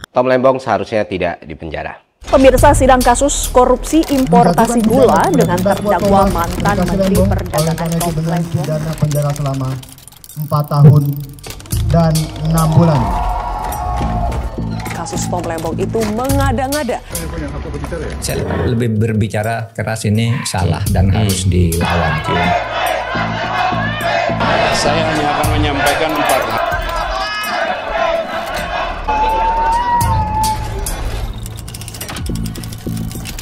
Tom Lembong seharusnya tidak dipenjara. Pemirsa, sidang kasus korupsi importasi gula dengan terdakwa mantan Menteri Perdagangan Tom Lembong. Pidana penjara selama 4 tahun dan 6 bulan. Kasus Tom Lembong itu mengada-ngada. Saya lebih berbicara keras ini salah dan harus dilawan. Saya hanya akan menyampaikan 4 hal.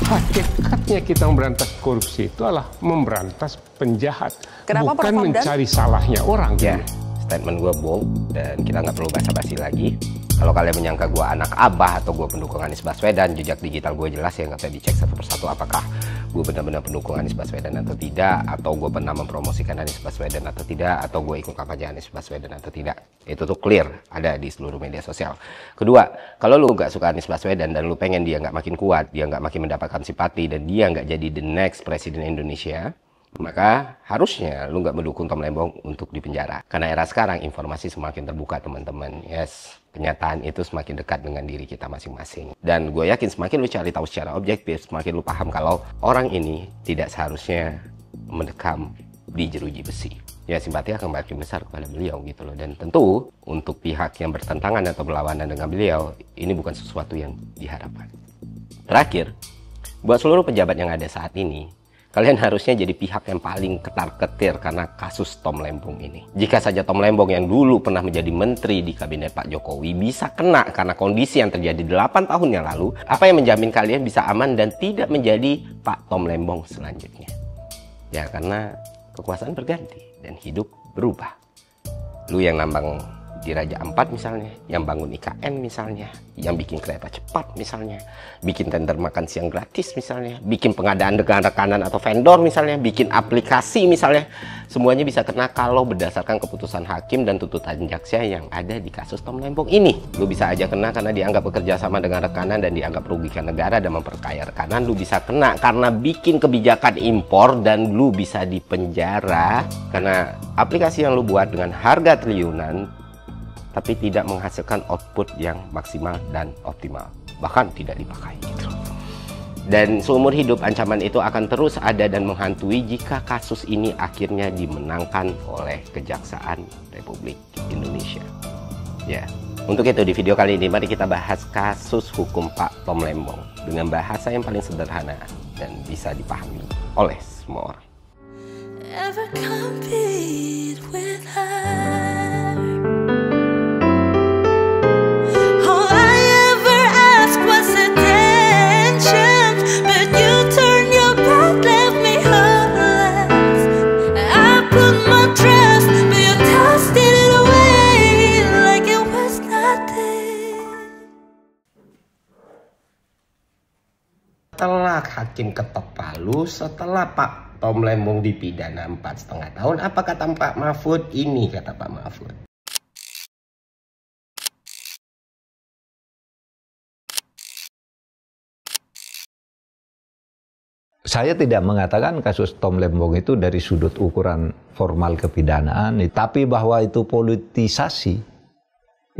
Hakikatnya kita memberantas korupsi itu adalah memberantas penjahat, Kenapa bukan Prof. mencari salahnya orang. Ya, statement gue bold dan kita nggak perlu basa-basi lagi. Kalau kalian menyangka gue anak abah atau gue pendukung Anies Baswedan, jejak digital gue jelas ya, nggak bisa dicek satu persatu apakah gue benar-benar pendukung Anies Baswedan atau tidak, atau gue pernah mempromosikan Anies Baswedan atau tidak, atau gue ikut kampanye Anies Baswedan atau tidak. Itu tuh clear, ada di seluruh media sosial. Kedua, kalau lu nggak suka Anies Baswedan dan lu pengen dia nggak makin kuat, dia nggak makin mendapatkan simpati, dan dia nggak jadi the next presiden Indonesia, maka harusnya lu nggak mendukung Tom Lembong untuk dipenjara. Karena era sekarang informasi semakin terbuka, teman-teman. Yes, kenyataan itu semakin dekat dengan diri kita masing-masing. Dan gue yakin semakin lu cari tahu secara objektif, semakin lu paham kalau orang ini tidak seharusnya mendekam di jeruji besi. Ya, simpati akan makin besar kepada beliau gitu loh. Dan tentu untuk pihak yang bertentangan atau berlawanan dengan beliau, ini bukan sesuatu yang diharapkan. Terakhir, buat seluruh pejabat yang ada saat ini, kalian harusnya jadi pihak yang paling ketar-ketir karena kasus Tom Lembong ini. Jika saja Tom Lembong yang dulu pernah menjadi menteri di kabinet Pak Jokowi bisa kena karena kondisi yang terjadi 8 tahun yang lalu, apa yang menjamin kalian bisa aman dan tidak menjadi Pak Tom Lembong selanjutnya? Ya, karena kekuasaan berganti dan hidup berubah. Lu yang nambang di Raja Ampat misalnya, yang bangun IKN misalnya, yang bikin kereta cepat misalnya, bikin tender makan siang gratis misalnya, bikin pengadaan dengan rekanan atau vendor misalnya, bikin aplikasi misalnya, semuanya bisa kena kalau berdasarkan keputusan hakim dan tuntutan jaksa yang ada di kasus Tom Lembong ini. Lu bisa aja kena karena dianggap bekerja sama dengan rekanan dan dianggap merugikan negara dan memperkaya rekanan. Lu bisa kena karena bikin kebijakan impor dan lu bisa dipenjara karena aplikasi yang lu buat dengan harga triliunan tapi tidak menghasilkan output yang maksimal dan optimal, bahkan tidak dipakai gitu. Dan seumur hidup ancaman itu akan terus ada dan menghantui jika kasus ini akhirnya dimenangkan oleh Kejaksaan Republik Indonesia. Ya, untuk itu di video kali ini mari kita bahas kasus hukum Pak Tom Lembong dengan bahasa yang paling sederhana dan bisa dipahami oleh semua orang. Ever compete with her? Setelah hakim ketok palu, setelah Pak Tom Lembong dipidana 4,5 tahun, apa kata Pak Mahfud? Ini kata Pak Mahfud. Saya tidak mengatakan kasus Tom Lembong itu dari sudut ukuran formal kepidanaan, tapi bahwa itu politisasi,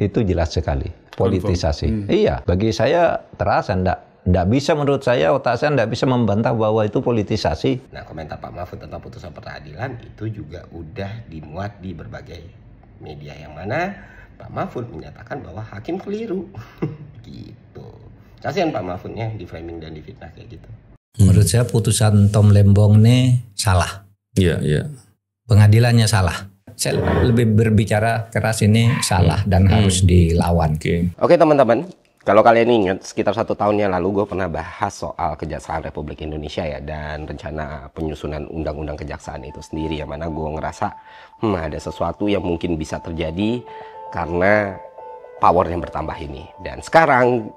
itu jelas sekali. Politisasi. Iya, bagi saya terasa Nggak bisa, menurut saya, otak saya nggak bisa membantah bahwa itu politisasi. Nah, komentar Pak Mahfud tentang putusan peradilan itu juga udah dimuat di berbagai media yang mana Pak Mahfud menyatakan bahwa hakim keliru. Gitu. Kasihan Pak Mahfudnya di framing dan di fitnah kayak gitu. Menurut saya putusan Tom Lembong ini salah. Iya, iya. Pengadilannya salah. Saya lebih berbicara keras ini salah dan harus dilawan. Oke teman-teman. Kalau kalian ingat, sekitar 1 tahun yang lalu gue pernah bahas soal Kejaksaan Republik Indonesia ya, dan rencana penyusunan undang-undang kejaksaan itu sendiri, yang mana gue ngerasa ada sesuatu yang mungkin bisa terjadi karena power yang bertambah ini. Dan sekarang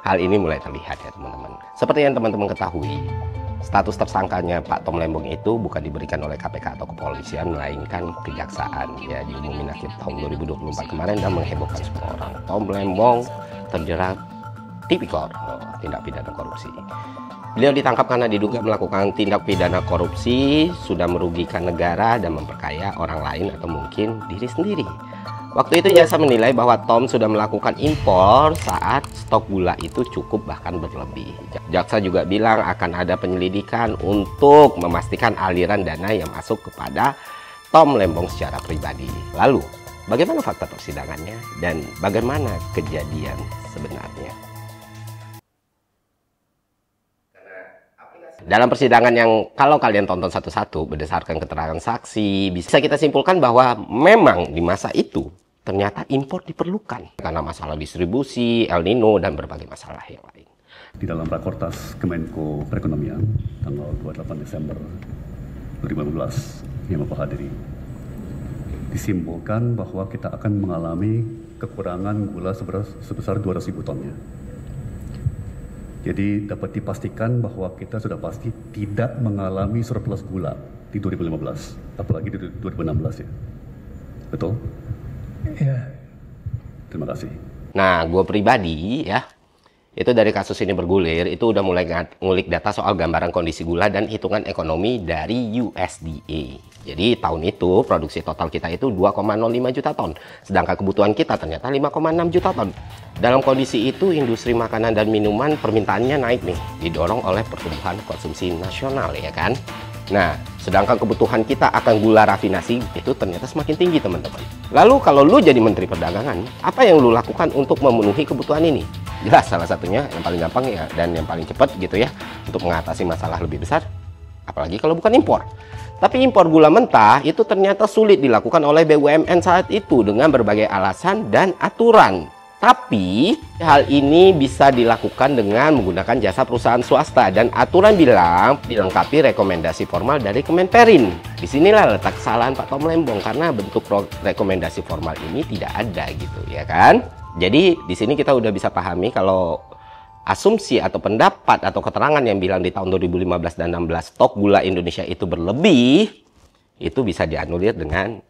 hal ini mulai terlihat ya teman-teman. Seperti yang teman-teman ketahui, status tersangkanya Pak Tom Lembong itu bukan diberikan oleh KPK atau kepolisian, melainkan kejaksaan. Ya, diumumin akhir tahun 2024 kemarin dan menghebohkan semua orang. Tom Lembong terjerat tipikor, tindak pidana korupsi. Beliau ditangkap karena diduga melakukan tindak pidana korupsi, sudah merugikan negara dan memperkaya orang lain atau mungkin diri sendiri. Waktu itu jaksa menilai bahwa Tom sudah melakukan impor saat stok gula itu cukup bahkan berlebih. Jaksa juga bilang akan ada penyelidikan untuk memastikan aliran dana yang masuk kepada Tom Lembong secara pribadi. Lalu, bagaimana fakta persidangannya dan bagaimana kejadian sebenarnya? Dalam persidangan yang kalau kalian tonton satu-satu berdasarkan keterangan saksi, bisa kita simpulkan bahwa memang di masa itu ternyata impor diperlukan karena masalah distribusi, El Nino, dan berbagai masalah yang lain. Di dalam Rakortas Kemenko Perekonomian tanggal 28 Desember 2015 yang Bapak hadiri, disimpulkan bahwa kita akan mengalami kekurangan gula sebesar 200.000 ton. Jadi dapat dipastikan bahwa kita sudah pasti tidak mengalami surplus gula di 2015, apalagi di 2016 ya. Betul? Iya. Terima kasih. Nah, gue pribadi ya, itu dari kasus ini bergulir, itu udah mulai ngulik data soal gambaran kondisi gula dan hitungan ekonomi dari USDA. Jadi tahun itu produksi total kita itu 2,05 juta ton, sedangkan kebutuhan kita ternyata 5,6 juta ton. Dalam kondisi itu industri makanan dan minuman permintaannya naik nih, didorong oleh pertumbuhan konsumsi nasional ya kan. Nah, sedangkan kebutuhan kita akan gula rafinasi itu ternyata semakin tinggi teman-teman. Lalu kalau lu jadi Menteri Perdagangan, apa yang lu lakukan untuk memenuhi kebutuhan ini? Jelas salah satunya yang paling gampang ya dan yang paling cepat gitu ya untuk mengatasi masalah lebih besar, apalagi kalau bukan impor. Tapi impor gula mentah itu ternyata sulit dilakukan oleh BUMN saat itu dengan berbagai alasan dan aturan. Tapi hal ini bisa dilakukan dengan menggunakan jasa perusahaan swasta dan aturan bilang dilengkapi rekomendasi formal dari Kemenperin. Disinilah letak kesalahan Pak Tom Lembong karena bentuk rekomendasi formal ini tidak ada gitu ya kan. Jadi di sini kita udah bisa pahami kalau asumsi atau pendapat atau keterangan yang bilang di tahun 2015 dan 16 stok gula Indonesia itu berlebih, itu bisa dianulir dengan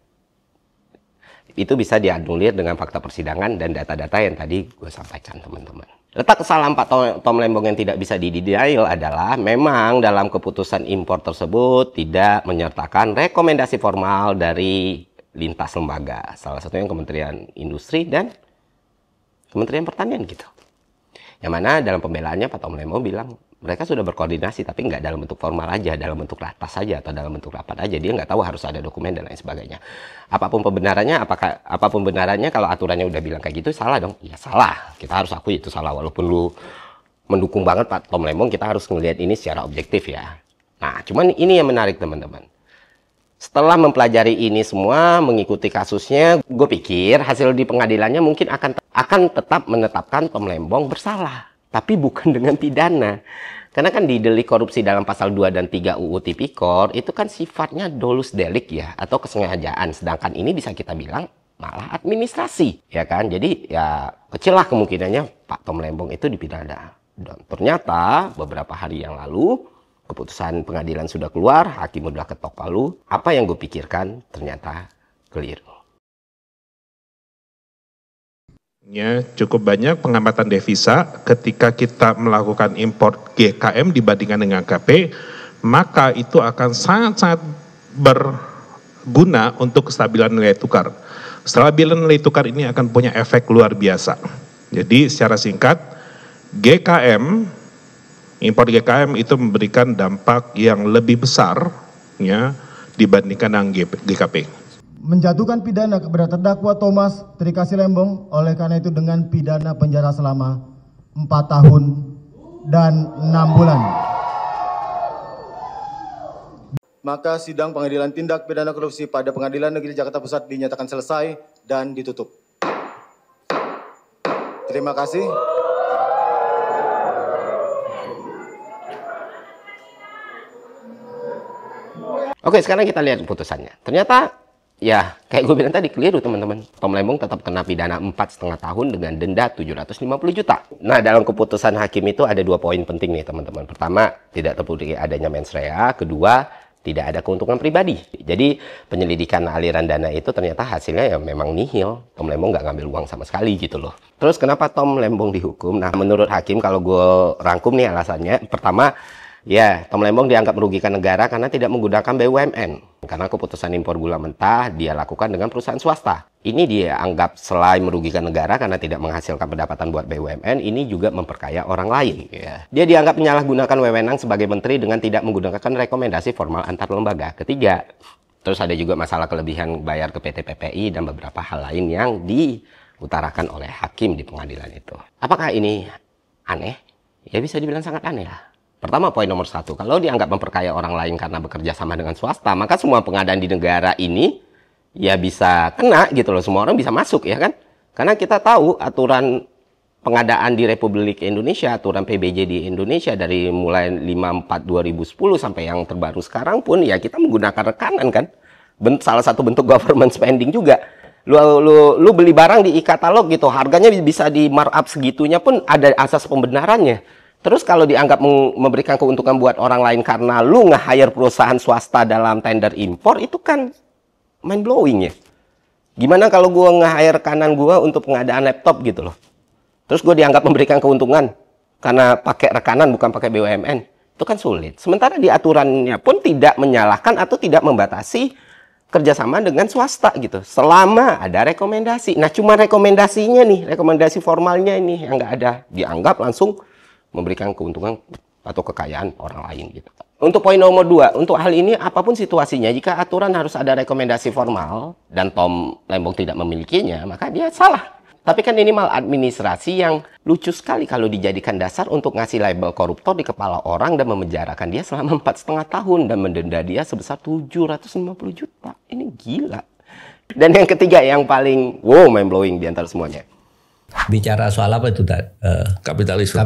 fakta persidangan dan data-data yang tadi gue sampaikan teman-teman. Letak kesalahan Pak Tom Lembong yang tidak bisa didenial adalah memang dalam keputusan impor tersebut tidak menyertakan rekomendasi formal dari lintas lembaga, salah satunya Kementerian Industri dan Kementerian Pertanian gitu. Yang mana dalam pembelaannya Pak Tom Lembong bilang mereka sudah berkoordinasi tapi nggak dalam bentuk formal aja, dalam bentuk ratas saja atau dalam bentuk rapat aja. Dia nggak tahu harus ada dokumen dan lain sebagainya. Apapun pembenarannya kalau aturannya udah bilang kayak gitu salah dong? Ya salah. Kita harus akui itu salah walaupun lu mendukung banget Pak Tom Lembong, kita harus melihat ini secara objektif ya. Nah, cuman ini yang menarik teman-teman. Setelah mempelajari ini semua, mengikuti kasusnya, gue pikir hasil di pengadilannya mungkin akan tetap menetapkan Tom Lembong bersalah. Tapi bukan dengan pidana. Karena kan di delik korupsi dalam pasal 2 dan 3 UU Tipikor, itu kan sifatnya dolus delik ya, atau kesengajaan. Sedangkan ini bisa kita bilang malah administrasi, ya kan? Jadi ya kecil lah kemungkinannya Pak Tom Lembong itu dipidana. Dan ternyata beberapa hari yang lalu, keputusan pengadilan sudah keluar, hakim udah ketok palu. Apa yang gue pikirkan ternyata keliru. Ya, cukup banyak pengamatan devisa ketika kita melakukan impor GKM dibandingkan dengan KP, maka itu akan sangat-sangat berguna untuk kestabilan nilai tukar. Stabilan nilai tukar ini akan punya efek luar biasa. Jadi secara singkat, impor GKM itu memberikan dampak yang lebih besar ya dibandingkan dengan GKP. Menjatuhkan pidana kepada terdakwa Thomas Trikasih Lembong oleh karena itu dengan pidana penjara selama 4 tahun dan 6 bulan. Maka sidang pengadilan tindak pidana korupsi pada Pengadilan Negeri Jakarta Pusat dinyatakan selesai dan ditutup. Terima kasih. Oke, sekarang kita lihat putusannya. Ternyata ya, kayak gue bilang tadi, keliru teman-teman. Tom Lembong tetap kena pidana 4,5 tahun dengan denda 750 juta. Nah, dalam keputusan hakim itu ada 2 poin penting nih teman-teman. Pertama, tidak terbukti adanya mens rea. Kedua, tidak ada keuntungan pribadi. Jadi, penyelidikan aliran dana itu ternyata hasilnya ya memang nihil. Tom Lembong nggak ngambil uang sama sekali gitu loh. Terus kenapa Tom Lembong dihukum? Nah, menurut hakim kalau gue rangkum nih alasannya. Pertama, Ya, Tom Lembong dianggap merugikan negara karena tidak menggunakan BUMN. Karena keputusan impor gula mentah dia lakukan dengan perusahaan swasta. Ini dia anggap selain merugikan negara karena tidak menghasilkan pendapatan buat BUMN, ini juga memperkaya orang lain. Ya. Dia dianggap menyalahgunakan wewenang sebagai menteri dengan tidak menggunakan rekomendasi formal antar lembaga. Ketiga, terus ada juga masalah kelebihan bayar ke PT PPI dan beberapa hal lain yang diutarakan oleh hakim di pengadilan itu. Apakah ini aneh? Ya bisa dibilang sangat aneh lah. Pertama, poin nomor 1, kalau dianggap memperkaya orang lain karena bekerja sama dengan swasta, maka semua pengadaan di negara ini ya bisa kena gitu loh, semua orang bisa masuk ya kan. Karena kita tahu aturan pengadaan di Republik Indonesia, aturan PBJ di Indonesia dari mulai 54/2010 sampai yang terbaru sekarang pun ya kita menggunakan rekanan kan. Salah satu bentuk government spending juga. Lu beli barang di e-katalog gitu, harganya bisa di markup segitunya pun ada asas pembenarannya. Terus kalau dianggap memberikan keuntungan buat orang lain karena lu nge-hire perusahaan swasta dalam tender impor, itu kan mind blowing ya. Gimana kalau gua nge-hire kanan gua untuk pengadaan laptop gitu loh. Terus gua dianggap memberikan keuntungan karena pakai rekanan bukan pakai BUMN. Itu kan sulit. Sementara di aturannya pun tidak menyalahkan atau tidak membatasi kerjasama dengan swasta gitu. Selama ada rekomendasi. Nah cuma rekomendasinya nih, rekomendasi formalnya ini yang nggak ada. Dianggap langsung memberikan keuntungan atau kekayaan orang lain gitu. Untuk poin nomor 2, untuk hal ini apapun situasinya, jika aturan harus ada rekomendasi formal dan Tom Lembong tidak memilikinya, maka dia salah. Tapi kan ini maladministrasi yang lucu sekali kalau dijadikan dasar untuk ngasih label koruptor di kepala orang dan memenjarakan dia selama 4,5 tahun dan mendenda dia sebesar 750 juta. Ini gila. Dan yang ketiga yang paling wow mind blowing di antara semuanya. Bicara soal apa itu Kapitalisme.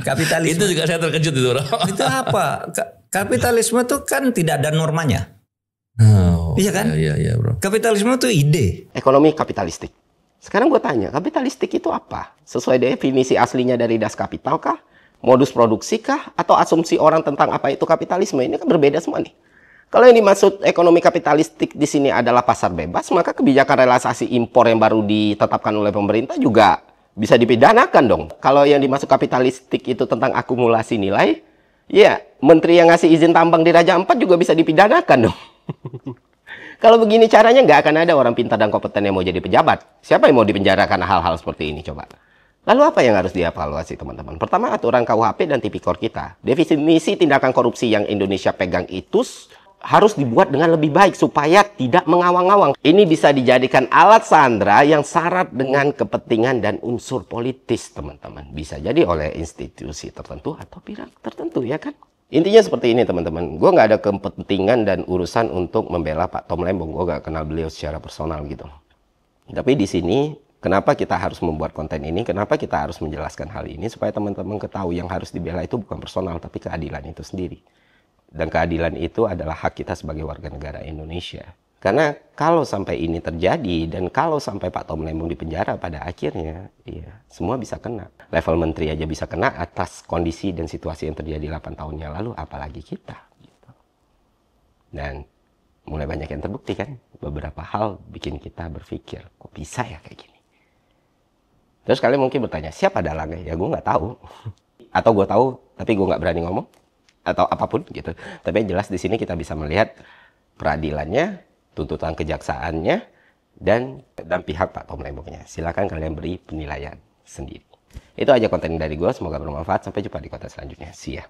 Kapitalisme. Itu juga saya terkejut itu. Itu apa? Kapitalisme itu kan tidak ada normanya. Oh, iya kan? Iya bro. Kapitalisme itu ide. Ekonomi kapitalistik. Sekarang gue tanya, kapitalistik itu apa? Sesuai definisi aslinya dari Das Kapital kah? Modus produksi kah? Atau asumsi orang tentang apa itu kapitalisme? Ini kan berbeda semua nih. Kalau yang dimaksud ekonomi kapitalistik di sini adalah pasar bebas, maka kebijakan relaksasi impor yang baru ditetapkan oleh pemerintah juga bisa dipidanakan dong. Kalau yang dimaksud kapitalistik itu tentang akumulasi nilai, ya menteri yang ngasih izin tambang di Raja Ampat juga bisa dipidanakan dong. Kalau begini caranya nggak akan ada orang pintar dan kompeten yang mau jadi pejabat. Siapa yang mau dipenjarakan hal-hal seperti ini coba? Lalu apa yang harus dievaluasi teman-teman? Pertama, aturan KUHP dan Tipikor kita. Definisi tindakan korupsi yang Indonesia pegang itu harus dibuat dengan lebih baik supaya tidak mengawang-awang. Ini bisa dijadikan alat sandera yang syarat dengan kepentingan dan unsur politis, teman-teman. Bisa jadi oleh institusi tertentu atau pihak tertentu, ya kan? Intinya seperti ini, teman-teman. Gue nggak ada kepentingan dan urusan untuk membela Pak Tom Lembong. Gue nggak kenal beliau secara personal gitu. Tapi di sini, kenapa kita harus membuat konten ini? Kenapa kita harus menjelaskan hal ini? Supaya teman-teman ketahui yang harus dibela itu bukan personal, tapi keadilan itu sendiri. Dan keadilan itu adalah hak kita sebagai warga negara Indonesia. Karena kalau sampai ini terjadi dan kalau sampai Pak Tom Lembong dipenjara pada akhirnya, ya semua bisa kena. Level menteri aja bisa kena atas kondisi dan situasi yang terjadi 8 tahun yang lalu, apalagi kita. Gitu. Dan mulai banyak yang terbukti kan, beberapa hal bikin kita berpikir, kok bisa ya kayak gini. Terus kalian mungkin bertanya, siapa dalangnya? Ya gue nggak tahu. Atau gue tahu, tapi gue nggak berani ngomong. Atau apapun gitu. Tapi yang jelas di sini kita bisa melihat peradilannya, tuntutan kejaksaannya, dan pihak Pak Tom Lembongnya. Silakan kalian beri penilaian sendiri. Itu aja konten dari gue, semoga bermanfaat. Sampai jumpa di konten selanjutnya. See ya.